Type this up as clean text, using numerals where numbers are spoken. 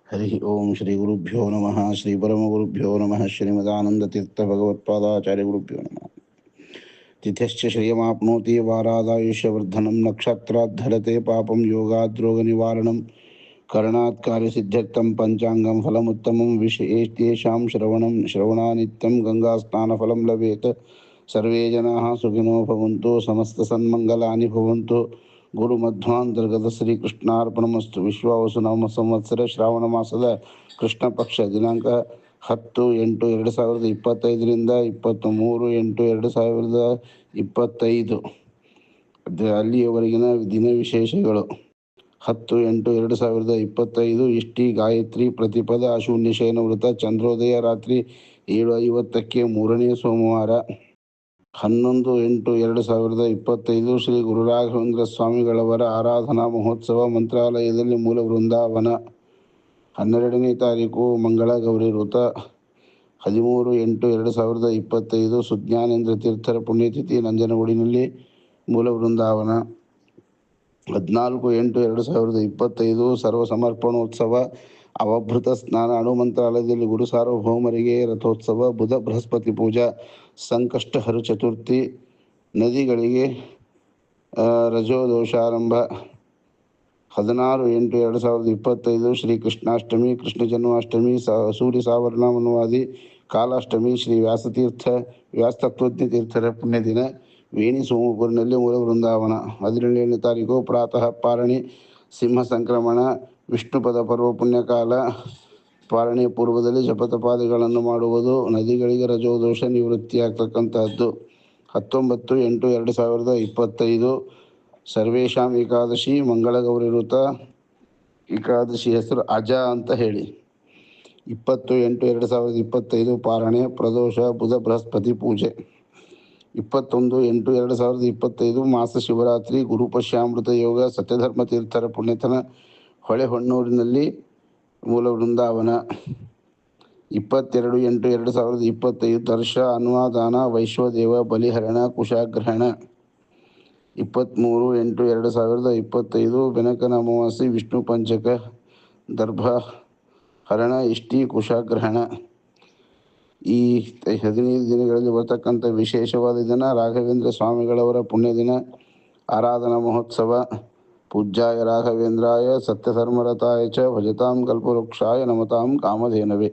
ಹರಿ ಓಂ ಶ್ರೀ ಗುರುಭ್ಯೋ ನಮಃ ಶ್ರೀ ಪರಮಗುರುಭ್ಯೋ ನಮಃ ಶ್ರೀಮದಾನಂದತೀರ್ಥ ಭಗವತ್ಪಾದಾಚಾರ್ಯ ಗುರುಭ್ಯೋ ನಮಃ. ತಿಥಶ್ಚ ಶ್ರಿಯಮಾಪ್ನೋತಿ ವಾರಾದಾಯುಷ್ಯವರ್ಧನಂ ನಕ್ಷತ್ರಾದ್ಧರತೆ ಪಾಪಂ ಯೋಗಾದ್ರೋಗ ನಿವಾರಣಂ ಕರ್ಣಾತ್ ಕಾರ್ಯಸಿದ್ಧ್ಯರ್ಥಂ ಪಂಚಾಂಗಂ ಫಲಮುತ್ತಮಂ ವಿಶೇಷೇಷಾಂ ಶ್ರವಣಾನಿತ್ಯಂ ಗಂಗಾಸ್ನಾನಫಲಂ ಲಭೇತ್. ಸರ್ವೇ ಜನಾಃ ಸುಖಿನೋ ಭವಂತು ಸಮಸ್ತ ಸನ್ಮಂಗಲಾನಿ ಭವಂತು. ಗುರುಮಧ್ವಾಂತರ್ಗತ ಶ್ರೀಕೃಷ್ಣಾರ್ಪಣಮಸ್ತು. ವಿಶ್ವಾವಸು ನಾಮ ಸಂವತ್ಸರ ಶ್ರಾವಣ ಮಾಸದ ಕೃಷ್ಣ ಪಕ್ಷ ದಿನಾಂಕ 10/8/2025 23/8/2025 ಅಲ್ಲಿಯವರೆಗಿನ ದಿನ ವಿಶೇಷಗಳು. 10/8/2025 ಇಷ್ಟಿ ಗಾಯತ್ರಿ ಪ್ರತಿಪದ ಅಶೂನ್ಯ ಶಯನ ವೃತ ಚಂದ್ರೋದಯ ರಾತ್ರಿ 7:50 ಮೂರನೇ ಸೋಮವಾರ. 11/8/2025 ಶ್ರೀ ಗುರುರಾಘವೇಂದ್ರ ಸ್ವಾಮಿಗಳವರ ಆರಾಧನಾ ಮಹೋತ್ಸವ ಮಂತ್ರಾಲಯದಲ್ಲಿ ಮೂಲ ವೃಂದಾವನ. 12ನೇ ತಾರೀಕು ಮಂಗಳ ಗೌರಿ ವೃತ. 13/8/2025 ಸುಜ್ಞಾನೇಂದ್ರ ತೀರ್ಥರ ಪುಣ್ಯತಿಥಿ ನಂಜನಗೂಡಿನಲ್ಲಿ ಮೂಲ ವೃಂದಾವನ. 14/8/2025 ಸರ್ವ ಸಮರ್ಪಣೋತ್ಸವ ಅವಭೃತ ಸ್ನಾನ ಅಣುಮಂತ್ರಾಲಯದಲ್ಲಿ ಗುರು ಸಾರ್ವಭೌಮರಿಗೆ ರಥೋತ್ಸವ. ಬುಧ ಬೃಹಸ್ಪತಿ ಪೂಜಾ ಸಂಕಷ್ಟಹರ ಚತುರ್ಥಿ. ನದಿಗಳಿಗೆ ರಜೋದೋಷಾರಂಭ. 16/8/2025 ಶ್ರೀ ಕೃಷ್ಣಾಷ್ಟಮಿ ಕೃಷ್ಣ ಜನ್ಮಾಷ್ಟಮಿ ಸೂರ್ಯ ಸಾವರ್ಣ ಮನ್ವಾದಿ ಕಾಲಾಷ್ಟಮಿ. ಶ್ರೀ ವ್ಯಾಸತತ್ವಜ್ಞ ತೀರ್ಥರ ಪುಣ್ಯದಿನ. ವೇಣಿ ಸೋಮಪುರಿನಲ್ಲಿ ಮೂಲ ವೃಂದಾವನ. 17ನೇ ತಾರೀಕು ಪ್ರಾತಃ ಪಾರಣಿ ಸಿಂಹ ಸಂಕ್ರಮಣ ವಿಷ್ಣುಪದ ಪರ್ವ ಪುಣ್ಯಕಾಲ. ಪಾರಣೆಯ ಪೂರ್ವದಲ್ಲಿ ಜಪತಪಾದಿಗಳನ್ನು ಮಾಡುವುದು. ನದಿಗಳಿಗೆ ರಜೋದೋಷ ನಿವೃತ್ತಿಯಾಗ್ತಕ್ಕಂಥದ್ದು. 19/8/2025 ಸರ್ವೇಶಾಂ ಏಕಾದಶಿ ಮಂಗಳ ಗೌರಿ ವೃತ. ಏಕಾದಶಿ ಹೆಸರು ಅಜ ಅಂತ ಹೇಳಿ. 20/8/2025 ಪಾರಣೆ ಪ್ರದೋಷ ಬುಧ ಬೃಹಸ್ಪತಿ ಪೂಜೆ. 21/8/2025 ಮಾಸ ಶಿವರಾತ್ರಿ ಗುರುಪಶ್ಯಾಮೃತ ಯೋಗ ಸತ್ಯಧರ್ಮ ತೀರ್ಥರ ಪುಣ್ಯತನ ಹೊಳೆಹೊನ್ನೂರಿನಲ್ಲಿ ಮೂಲ ವೃಂದಾವನ. 22/8/2025 ದರ್ಶ ಅನ್ವಾದಾನ ವೈಶ್ವದೇವ ಬಲಿಹರಣ ಕುಶಾಗ್ರಹಣ. 23/8/2025 ಬೆನಕನ ಅಮಾವಾಸ್ಯೆ ವಿಷ್ಣು ಪಂಚಕ ದರ್ಭ ಹರಣ ಇಷ್ಟಿ ಕುಶಾಗ್ರಹಣ. ಈ 15 ದಿನಗಳಲ್ಲಿ ಬರ್ತಕ್ಕಂಥ ವಿಶೇಷವಾದ ದಿನ ರಾಘವೇಂದ್ರ ಸ್ವಾಮಿಗಳವರ ಪುಣ್ಯದಿನ. ಆರಾಧನಾ ಮಹೋತ್ಸವ. ಪೂಜ್ಯಾಯ ರಾಘವೇಂದ್ರಾಯ ಸತ್ಯಧರ್ಮರತಾಯ ಚ ಭಜತಾಂ ಕಲ್ಪವೃಕ್ಷಾಯ ನಮತಾಂ ಕಾಮಧೇನವೇ.